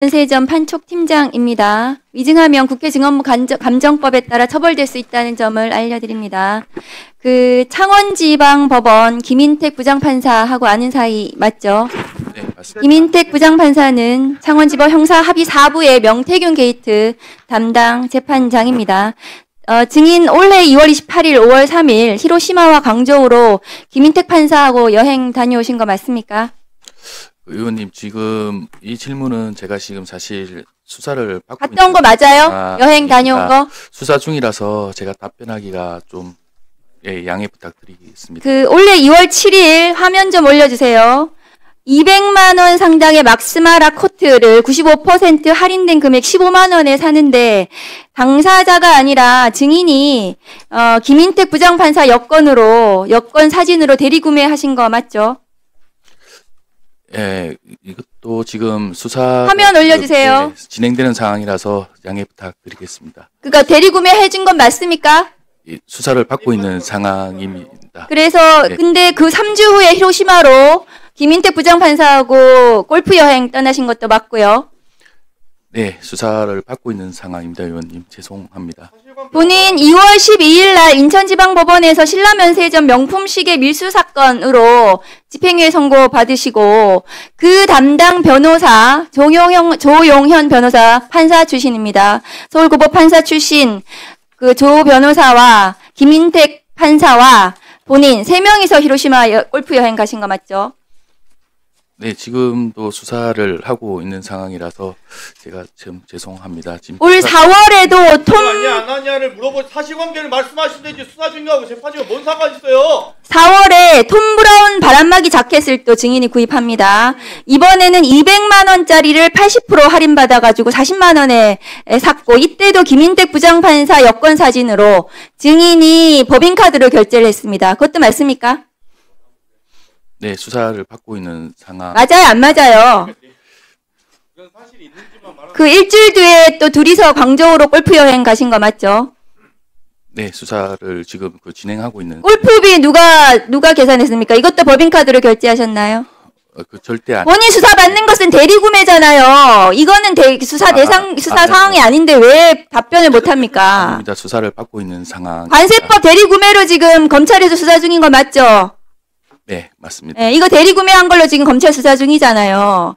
연세전 판촉팀장입니다. 위증하면 국회 증언부 감정법에 따라 처벌될 수 있다는 점을 알려드립니다. 창원지방법원 김인택 부장판사하고 아는 사이 맞죠? 네, 맞습니다. 김인택 부장판사는 창원지법 형사합의 4부의 명태균 게이트 담당 재판장입니다. 증인 올해 2월 28일, 5월 3일 히로시마와 광저우로 김인택 판사하고 여행 다녀오신 거 맞습니까? 의원님, 지금 이 질문은 제가 지금 사실 수사를 받고 갔다 온 거 맞아요? 여행 다녀온 거? 수사 중이라서 제가 답변하기가 좀 양해 부탁드리겠습니다. 올해 2월 7일 화면 좀 올려주세요. 200만 원 상당의 막스마라 코트를 95% 할인된 금액 15만 원에 사는데 당사자가 아니라 증인이 김인택 부장판사 여권 사진으로 대리구매하신 거 맞죠? 예, 이것도 지금 수사 화면 올려주세요. 진행되는 상황이라서 양해 부탁드리겠습니다. 그러니까 대리구매 해준 건 맞습니까? 수사를 받고 있는 상황입니다. 그래서 네. 근데 그 3주 후에 히로시마로 김인택 부장판사하고 골프 여행 떠나신 것도 맞고요. 네, 수사를 받고 있는 상황입니다, 의원님. 죄송합니다. 본인 2월 12일 날 인천지방법원에서 신라면세점 명품 시계 밀수 사건으로 집행유예 선고 받으시고 그 담당 변호사 조용현 변호사 판사 출신입니다. 서울고법 판사 출신 그 조 변호사와 김인택 판사와 본인 3명이서 히로시마 골프 여행 가신 거 맞죠? 네, 지금도 수사를 하고 있는 상황이라서 제가 좀 죄송합니다. 지금 올 4월에도 아니냐 안 하냐를 물어볼 사실관계를 말씀하시면 되지 수사 중이하고 재판이가 뭔 상관 있어요? 4월에 톰 브라운 바람막이 자켓을 또 증인이 구입합니다. 이번에는 200만 원짜리를 80% 할인받아가지고 40만 원에 샀고 이때도 김인택 부장판사 여권 사진으로 증인이 법인카드로 결제를 했습니다. 그것도 맞습니까? 네, 수사를 받고 있는 상황. 맞아요, 안 맞아요? 그 일주일 뒤에 또 둘이서 광저우로 골프 여행 가신 거 맞죠? 네, 수사를 지금 진행하고 있는. 골프비 누가 계산했습니까? 이것도 법인카드로 결제하셨나요? 절대 안. 본인 수사 받는 것은 대리구매잖아요. 이거는 수사 상황이 아닌데 왜 답변을 못 합니까? 아닙니다. 수사를 받고 있는 상황. 관세법 대리구매로 지금 검찰에서 수사 중인 거 맞죠? 네, 맞습니다. 네, 이거 대리구매한 걸로 지금 검찰 수사 중이잖아요.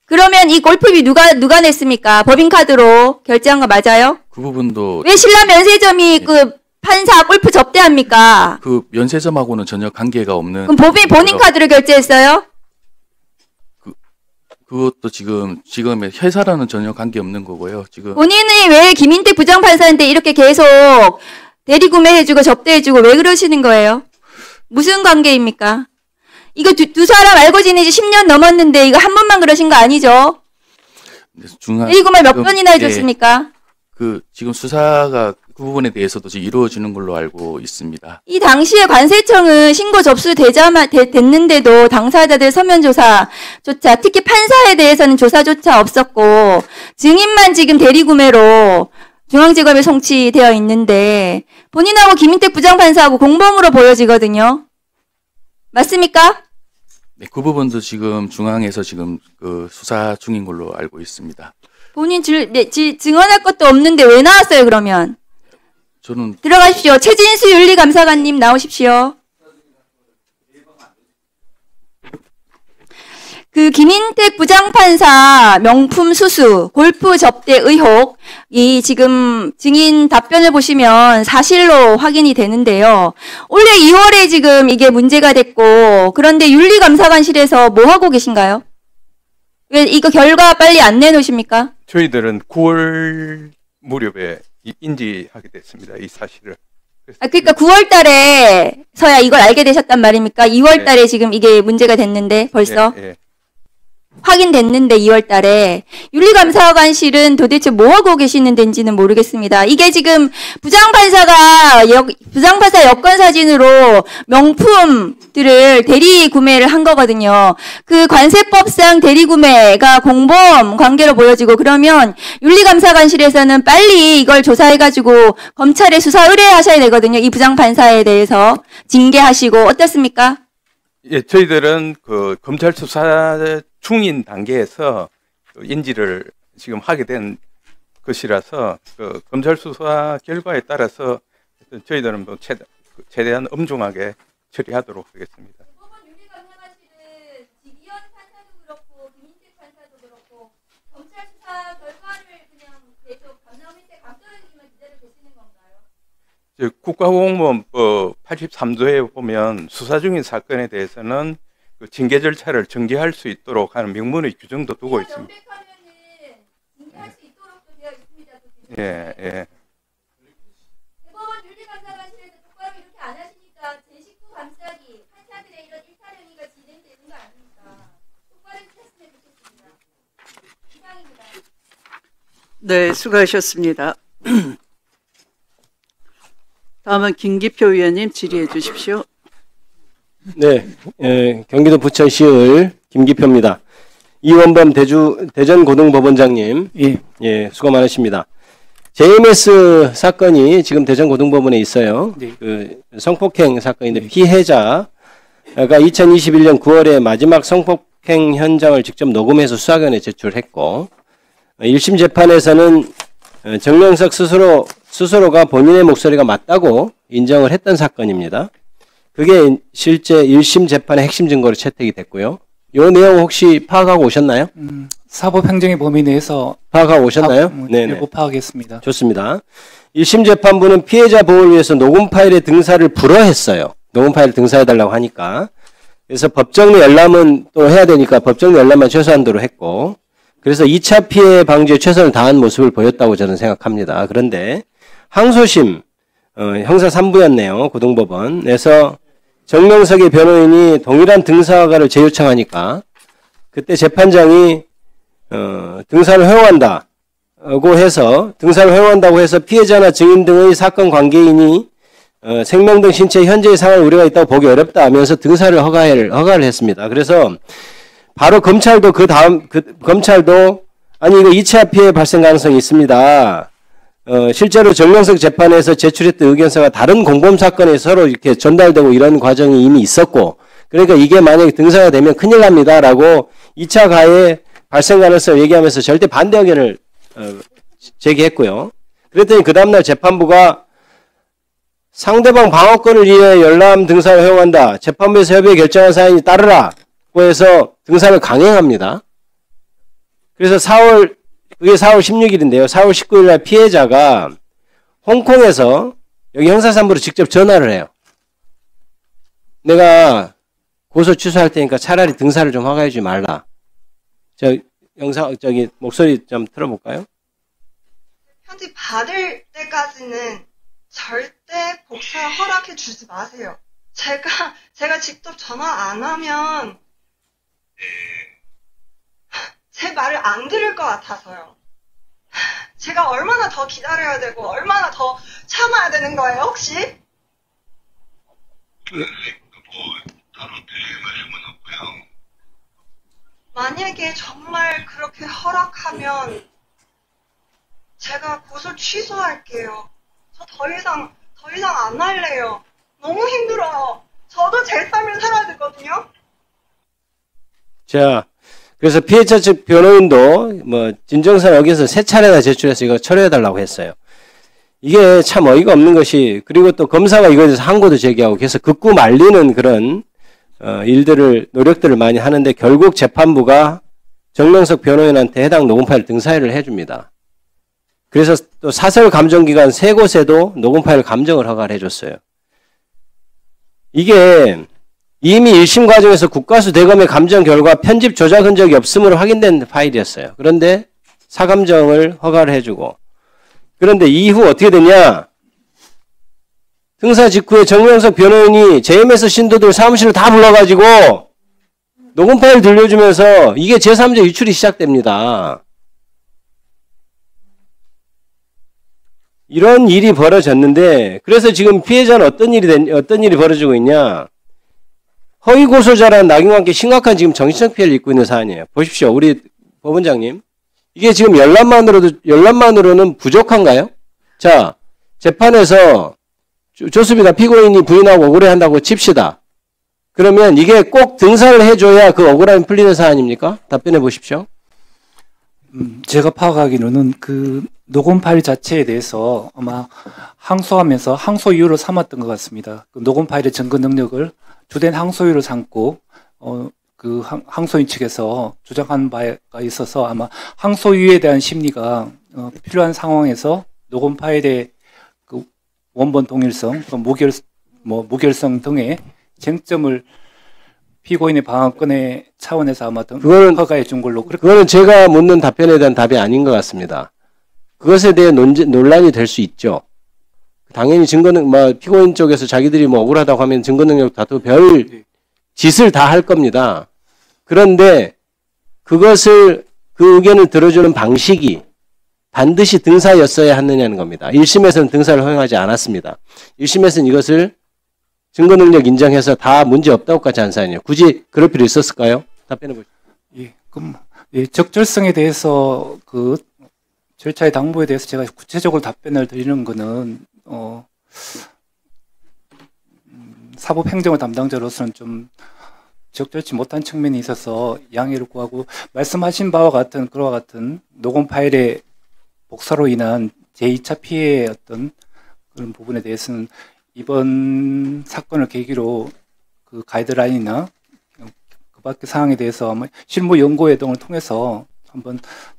그러면 이 골프비 누가 냈습니까? 법인카드로 결제한 거 맞아요? 그 부분도 왜 신라면세점이 그 판사 골프 접대합니까? 그 면세점하고는 전혀 관계가 없는. 그럼 본인 카드로 결제했어요? 그것도 지금 회사랑은 전혀 관계 없는 거고요. 지금 본인이 왜 김인택 부장판사한테 이렇게 계속 대리구매해주고 접대해주고 왜 그러시는 거예요? 무슨 관계입니까? 이거 두 사람 알고 지내지 10년 넘었는데 이거 한 번만 그러신 거 아니죠? 대리구매 몇 번이나 해줬습니까? 지금 수사가 그 부분에 대해서도 지금 이루어지는 걸로 알고 있습니다. 이 당시에 관세청은 신고 됐는데도 당사자들 서면 조사조차 특히 판사에 대해서는 조사조차 없었고 증인만 지금 대리구매로 중앙지검에 송치되어 있는데 본인하고 김인택 부장판사하고 공범으로 보여지거든요. 맞습니까? 네, 그 부분도 지금 중앙에서 지금 수사 중인 걸로 알고 있습니다. 본인 증언할 것도 없는데 왜 나왔어요, 그러면? 저는 들어가십시오. 최진수 윤리감사관님 나오십시오. 김인택 부장판사 명품 수수, 골프 접대 의혹, 이 지금 증인 답변을 보시면 사실로 확인이 되는데요. 올해 2월에 지금 이게 문제가 됐고, 그런데 윤리감사관실에서 뭐 하고 계신가요? 왜 이거 결과 빨리 안 내놓으십니까? 저희들은 9월 무렵에 인지하게 됐습니다. 이 사실을. 그러니까 9월 달에서야 이걸 알게 되셨단 말입니까? 2월 달에 지금 이게 문제가 됐는데 벌써? 예. 확인됐는데 2월 달에 윤리감사관실은 도대체 뭐 하고 계시는 데인지는 모르겠습니다. 이게 지금 부장판사 여권 사진으로 명품들을 대리 구매를 한 거거든요. 그 관세법상 대리 구매가 공범 관계로 보여지고 그러면 윤리감사관실에서는 빨리 이걸 조사해가지고 검찰에 수사 의뢰하셔야 되거든요. 이 부장판사에 대해서 징계하시고 어떻습니까? 예, 저희들은 검찰 수사 중인 단계에서 인지를 지금 하게 된 것이라서 그 검찰 수사 결과에 따라서 저희들은 뭐 최대한 엄중하게 처리하도록 하겠습니다. 법원 윤리감사관실은 지기현 판사도 그렇고 김인택 판사도 그렇고 검찰 수사 결과를 그냥 계속 감나무 밑에 감 떨어지기만 기다리고 계시는 건가요? 국가공무원법 83조에 보면 수사 중인 사건에 대해서는 그 징계 절차를 정지할 수 있도록 하는 명문의 규정도 두고 있습니다. 명백하면은 징계할 수 있도록도 되어 있습니다. 예, 예. 대법원 윤리감사관실에서 똑바로 이렇게 안 하시니까 제19 감싸기 판사들의 이런 일탈행위가 진행되는 거 아닙니까? 똑바로 했으면 좋겠습니다. 이상입니다. 네, 수고하셨습니다. 다음은 김기표 의원님 질의해 주십시오. 네, 경기도 부천시의 김기표입니다. 이원범 대전고등법원장님, 예, 수고 많으십니다. JMS 사건이 지금 대전고등법원에 있어요. 네. 그 성폭행 사건인데 피해자가 2021년 9월에 마지막 성폭행 현장을 직접 녹음해서 수사관에 제출했고, 1심 재판에서는 정명석 스스로가 본인의 목소리가 맞다고 인정을 했던 사건입니다. 그게 실제 1심 재판의 핵심 증거로 채택이 됐고요. 이 내용 혹시 파악하고 오셨나요? 사법행정의 범위 내에서 파악하고 오셨나요? 네네. 일부 파악했습니다. 좋습니다. 1심 재판부는 피해자 보호를 위해서 녹음 파일의 등사를 불허했어요. 녹음 파일 등사해달라고 하니까. 그래서 법정 열람은 또 해야 되니까 법정 열람만 최소한도로 했고, 그래서 2차 피해 방지에 최선을 다한 모습을 보였다고 저는 생각합니다. 그런데 항소심, 형사 3부였네요. 고등법원에서 정명석의 변호인이 동일한 등사과를 재요청하니까 그때 재판장이 등사를 허용한다고 해서 피해자나 증인 등의 사건 관계인이 생명 등 신체 현재의 상황 우려가 있다고 보기 어렵다 하면서 등사를 허가를 했습니다. 그래서 바로 검찰도 검찰도 아니 이거 2차 피해 발생 가능성이 있습니다. 실제로 정명석 재판에서 제출했던 의견서가 다른 공범 사건에 서로 이렇게 전달되고 이런 과정이 이미 있었고, 그러니까 이게 만약에 등사가 되면 큰일 납니다라고 2차 가해 발생 가능성을 얘기하면서 절대 반대 의견을 제기했고요. 그랬더니 그 다음날 재판부가 상대방 방어권을 위해 열람 등사를 허용한다. 재판부에서 협의에 결정한 사안이 따르라고 해서 등사를 강행합니다. 그래서 그게 4월 16일인데요. 4월 19일 날 피해자가 홍콩에서 여기 형사산부로 직접 전화를 해요. 내가 고소 취소할 테니까 차라리 등사를 좀 허가해 주지 말라. 목소리 좀 틀어볼까요? 편지 받을 때까지는 절대 복사 허락해 주지 마세요. 제가 직접 전화 안 하면 제 말을 안 들을 것 같아서요. 제가 얼마나 더 기다려야 되고 얼마나 더 참아야 되는 거예요, 혹시? 만약에 정말 그렇게 허락하면 제가 고소 취소할게요. 저 더 이상 안 할래요. 너무 힘들어요. 저도 제 삶을 살아야 되거든요. 자, 그래서 피해자 측 변호인도 진정선 어겨서 3차례나 제출해서 이거 철회해달라고 했어요. 이게 참 어이가 없는 것이, 그리고 또 검사가 이거에 대해서 항고도 제기하고 그래서 극구 말리는 그런 노력들을 많이 하는데 결국 재판부가 정명석 변호인한테 해당 녹음 파일 등사를 해줍니다. 그래서 또 사설 감정기관 3곳에도 녹음 파일 감정을 허가를 해줬어요. 이게 이미 1심 과정에서 국가수 대검의 감정 결과 편집 조작 흔적이 없음으로 확인된 파일이었어요. 그런데 사감정을 허가를 해주고, 그런데 이후 어떻게 됐냐? 등사 직후에 정명석 변호인이 JMS 신도들 사무실을 다 불러가지고 녹음 파일 들려주면서 이게 제3자 유출이 시작됩니다. 이런 일이 벌어졌는데, 그래서 지금 피해자는 어떤 일이 벌어지고 있냐? 허위 고소자라는 낙인과 함께 심각한 지금 정신적 피해를 입고 있는 사안이에요. 보십시오, 우리 법원장님. 이게 지금 열람만으로는 부족한가요? 자, 재판에서 좋습니다. 피고인이 부인하고 억울해한다고 칩시다. 그러면 이게 꼭 등사를 해줘야 그 억울함이 풀리는 사안입니까? 답변해 보십시오. 제가 파악하기로는 그 녹음 파일 자체에 대해서 아마 항소하면서 항소 이유로 삼았던 것 같습니다. 그 녹음 파일의 증거 능력을 주된 항소유로 삼고 그 항소인 측에서 주장한 바가 있어서 아마 항소유에 대한 심리가 필요한 상황에서 녹음 파일의 그 원본 동일성, 무결성 등의 쟁점을 피고인의 방어권의 차원에서 아마 허가해 준 걸로. 그거는 제가 묻는 답변에 대한 답이 아닌 것 같습니다. 그것에 대해 논란이 될 수 있죠. 당연히 증거는 피고인 쪽에서 자기들이 억울하다고 하면 증거 능력 다투고 별 짓을 다 할 겁니다. 그런데 그것을 그 의견을 들어주는 방식이 반드시 등사였어야 하느냐는 겁니다. 1심에서는 등사를 허용하지 않았습니다. 1심에서는 이것을 증거 능력 인정해서 다 문제 없다고까지 한 사안이에요. 굳이 그럴 필요 있었을까요? 답변해 보시죠. 예, 그럼 적절성에 대해서 그 절차의 당부에 대해서 제가 구체적으로 답변을 드리는 거는 사법행정의 담당자로서는 좀 적절치 못한 측면이 있어서 양해를 구하고, 말씀하신 바와 같은 그와 같은 녹음 파일의 복사로 인한 제2차 피해의 어떤 그런 부분에 대해서는 이번 사건을 계기로 그 가이드라인이나 그 밖의 사항에 대해서 아마 실무 연구회 등을 통해서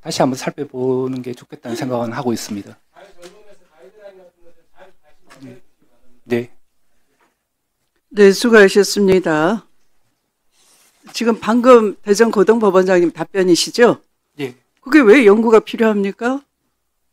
다시 한번 살펴보는 게 좋겠다는 생각은 하고 있습니다. 네. 네, 수고하셨습니다. 지금 방금 대전고등법원장님 답변이시죠? 예. 그게 왜 연구가 필요합니까?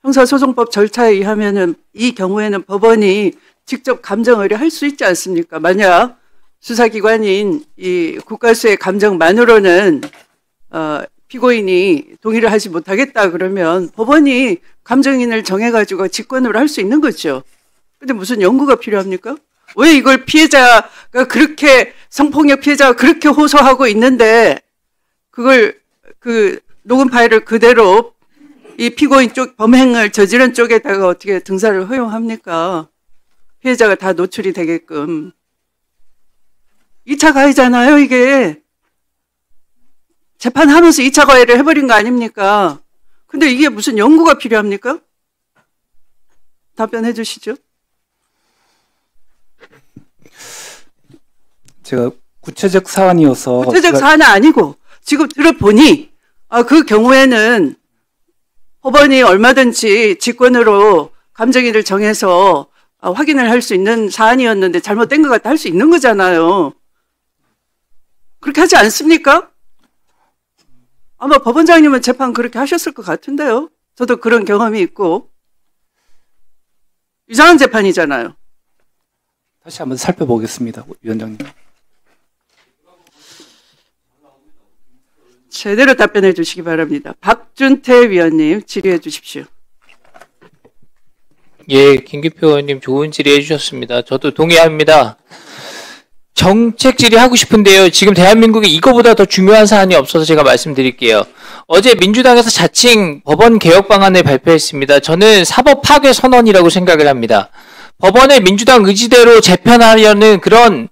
형사소송법 절차에 의하면은 이 경우에는 법원이 직접 감정 의뢰할 수 있지 않습니까? 만약 수사기관인 이 국가수의 감정만으로는 피고인이 동의를 하지 못하겠다 그러면 법원이 감정인을 정해가지고 직권으로 할 수 있는 거죠. 근데 무슨 연구가 필요합니까? 왜 이걸 피해자가 그렇게, 성폭력 피해자가 그렇게 호소하고 있는데 그걸 그 녹음 파일을 그대로 이 피고인 쪽 범행을 저지른 쪽에다가 어떻게 등사를 허용합니까? 피해자가 다 노출이 되게끔. 2차 가해잖아요, 이게. 재판하면서 2차 가해를 해버린 거 아닙니까? 근데 이게 무슨 연구가 필요합니까? 답변해 주시죠. 제가 구체적 사안이어서. 구체적 사안은 아니고, 지금 들어보니, 그 경우에는 법원이 얼마든지 직권으로 감정인을 정해서 확인을 할 수 있는 사안이었는데 잘못된 것 같다 할 수 있는 거잖아요. 그렇게 하지 않습니까? 아마 법원장님은 재판 그렇게 하셨을 것 같은데요. 저도 그런 경험이 있고. 이상한 재판이잖아요. 다시 한번 살펴보겠습니다, 위원장님. 제대로 답변해 주시기 바랍니다. 박준태 위원님 질의해 주십시오. 예, 김기표 의원님 좋은 질의해 주셨습니다. 저도 동의합니다. 정책 질의하고 싶은데요. 지금 대한민국에 이거보다 더 중요한 사안이 없어서 제가 말씀드릴게요. 어제 민주당에서 자칭 법원 개혁 방안을 발표했습니다. 저는 사법 파괴 선언이라고 생각을 합니다. 법원의 민주당 의지대로 재편하려는 그런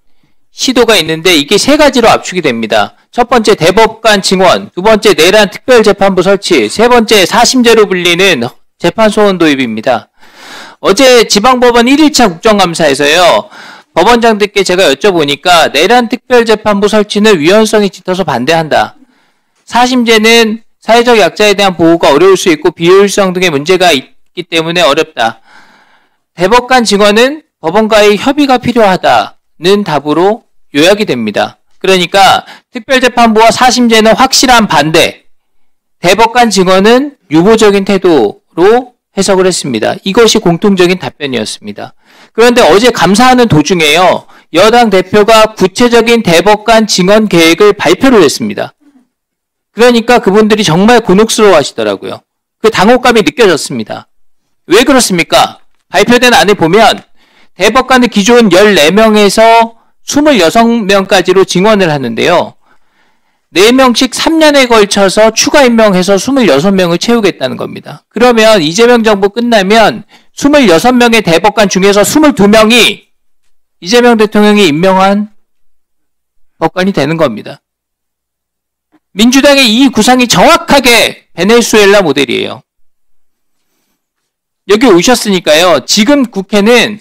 시도가 있는데 이게 세 가지로 압축이 됩니다. 첫 번째 대법관 증원, 두 번째 내란 특별재판부 설치, 세 번째 사심제로 불리는 재판소원 도입입니다. 어제 지방법원 1일차 국정감사에서요. 법원장들께 제가 여쭤보니까 내란 특별재판부 설치는 위헌성이 짙어서 반대한다. 사심제는 사회적 약자에 대한 보호가 어려울 수 있고 비효율성 등의 문제가 있기 때문에 어렵다. 대법관 증원은 법원과의 협의가 필요하다는 답으로 요약이 됩니다. 그러니까 특별재판부와 사심제는 확실한 반대, 대법관 증언은 유보적인 태도로 해석을 했습니다. 이것이 공통적인 답변이었습니다. 그런데 어제 감사하는 도중에요, 여당 대표가 구체적인 대법관 증언 계획을 발표를 했습니다. 그러니까 그분들이 정말 곤혹스러워 하시더라고요. 그 당혹감이 느껴졌습니다. 왜 그렇습니까? 발표된 안을 보면 대법관은 기존 14명에서 26명까지로 증언을 하는데요. 4명씩 3년에 걸쳐서 추가 임명해서 26명을 채우겠다는 겁니다. 그러면 이재명 정부 끝나면 26명의 대법관 중에서 22명이 이재명 대통령이 임명한 법관이 되는 겁니다. 민주당의 이 구상이 정확하게 베네수엘라 모델이에요. 여기 오셨으니까요. 지금 국회는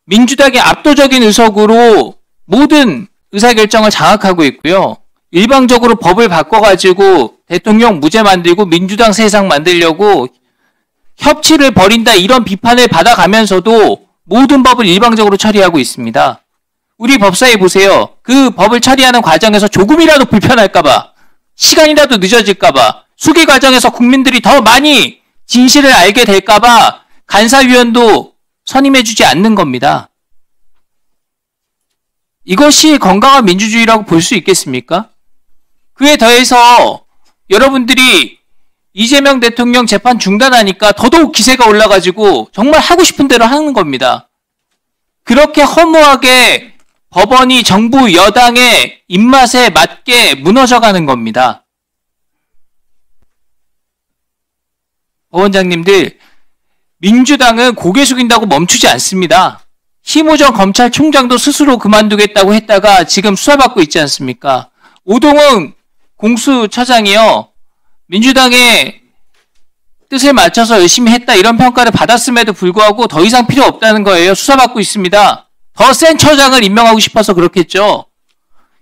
민주당의 압도적인 의석으로 모든 의사결정을 장악하고 있고요. 일방적으로 법을 바꿔가지고 대통령 무죄 만들고 민주당 세상 만들려고 협치를 벌인다 이런 비판을 받아가면서도 모든 법을 일방적으로 처리하고 있습니다. 우리 법사위 보세요. 그 법을 처리하는 과정에서 조금이라도 불편할까봐, 시간이라도 늦어질까봐, 수기 과정에서 국민들이 더 많이 진실을 알게 될까봐 간사위원도 선임해주지 않는 겁니다. 이것이 건강한 민주주의라고 볼 수 있겠습니까? 그에 더해서 여러분들이 이재명 대통령 재판 중단하니까 더더욱 기세가 올라가지고 정말 하고 싶은 대로 하는 겁니다. 그렇게 허무하게 법원이 정부 여당의 입맛에 맞게 무너져가는 겁니다. 법원장님들, 민주당은 고개 숙인다고 멈추지 않습니다. 심우정 검찰총장도 스스로 그만두겠다고 했다가 지금 수사받고 있지 않습니까? 오동훈 공수처장이요, 민주당의 뜻에 맞춰서 열심히 했다 이런 평가를 받았음에도 불구하고 더 이상 필요 없다는 거예요. 수사받고 있습니다. 더 센 처장을 임명하고 싶어서 그렇겠죠.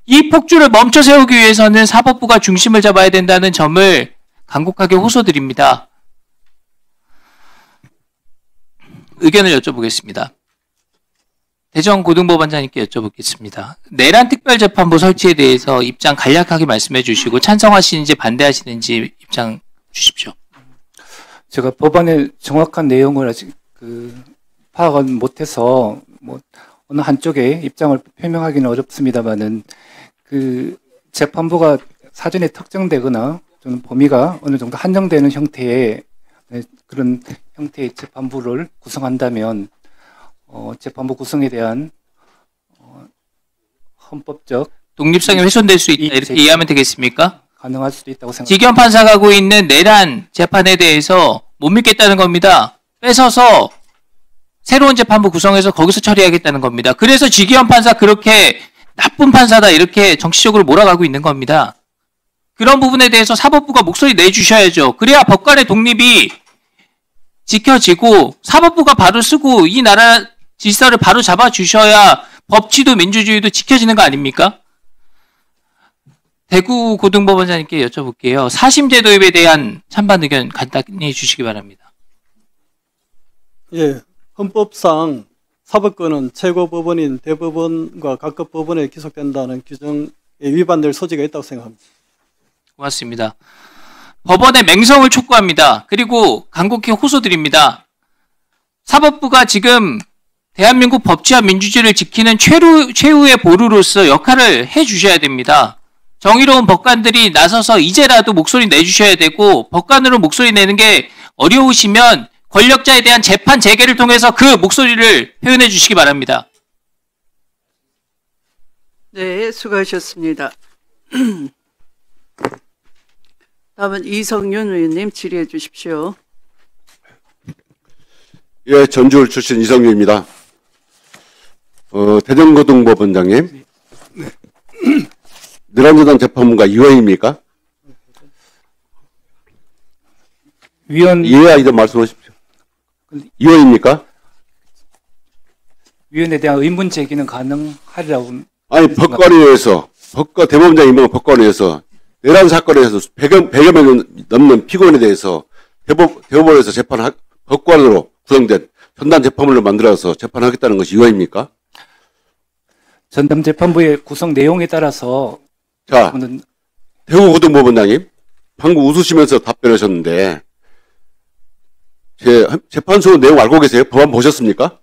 이 폭주를 멈춰 세우기 위해서는 사법부가 중심을 잡아야 된다는 점을 간곡하게 호소드립니다. 의견을 여쭤보겠습니다. 대전고등법원장님께 여쭤보겠습니다. 내란 특별재판부 설치에 대해서 입장 간략하게 말씀해 주시고 찬성하시는지 반대하시는지 입장 주십시오. 제가 법안의 정확한 내용을 아직 파악은 못해서 어느 한쪽의 입장을 표명하기는 어렵습니다만은 재판부가 사전에 특정되거나 좀 범위가 어느 정도 한정되는 형태의 그런 형태의 재판부를 구성한다면 재판부 구성에 대한 헌법적 독립성이 훼손될 수 있다 이렇게 이해하면 되겠습니까? 가능할 수도 있다고 생각합니다. 지경 판사가 하고 있는 내란 재판에 대해서 못 믿겠다는 겁니다. 뺏어서 새로운 재판부 구성해서 거기서 처리하겠다는 겁니다. 그래서 지기현 판사 그렇게 나쁜 판사다 이렇게 정치적으로 몰아가고 있는 겁니다. 그런 부분에 대해서 사법부가 목소리 내주셔야죠. 그래야 법관의 독립이 지켜지고 사법부가 바로 쓰고 이 나라 질서를 바로 잡아주셔야 법치도 민주주의도 지켜지는 거 아닙니까? 대구고등법원장님께 여쭤볼게요. 사심제 도입에 대한 찬반 의견 간단히 해주시기 바랍니다. 예, 헌법상 사법권은 최고법원인 대법원과 각급 법원에 기속된다는 규정에 위반될 소지가 있다고 생각합니다. 고맙습니다. 법원의 맹성을 촉구합니다. 그리고 간곡히 호소드립니다. 사법부가 지금 대한민국 법치와 민주주의를 지키는 최후의 보루로서 역할을 해주셔야 됩니다. 정의로운 법관들이 나서서 이제라도 목소리 내주셔야 되고 법관으로 목소리 내는 게 어려우시면 권력자에 대한 재판 재개를 통해서 그 목소리를 표현해 주시기 바랍니다. 네, 수고하셨습니다. 다음은 이성윤 의원님 질의해 주십시오. 예, 전주울 출신 이성윤입니다. 대전고등법원장님, 내란재단 재판부가 이원입니까? 위원 이해 아니면 말씀하십시오. 이원입니까? 위원에 대한 의문 제기는 가능하리라고. 아니, 법관위에서 대법원장 임명 법관위에서 내란 사건에 대해서 100여 명 넘는 피고인에 대해서 대법원에서 법관으로 구성된 전담 재판부를 만들어서 재판하겠다는 것이 이원입니까? 전담 재판부의 구성 내용에 따라서 자, 대구고등법원장님, 방금 웃으시면서 답변하셨는데 제 재판소 내용 알고 계세요? 법안 보셨습니까?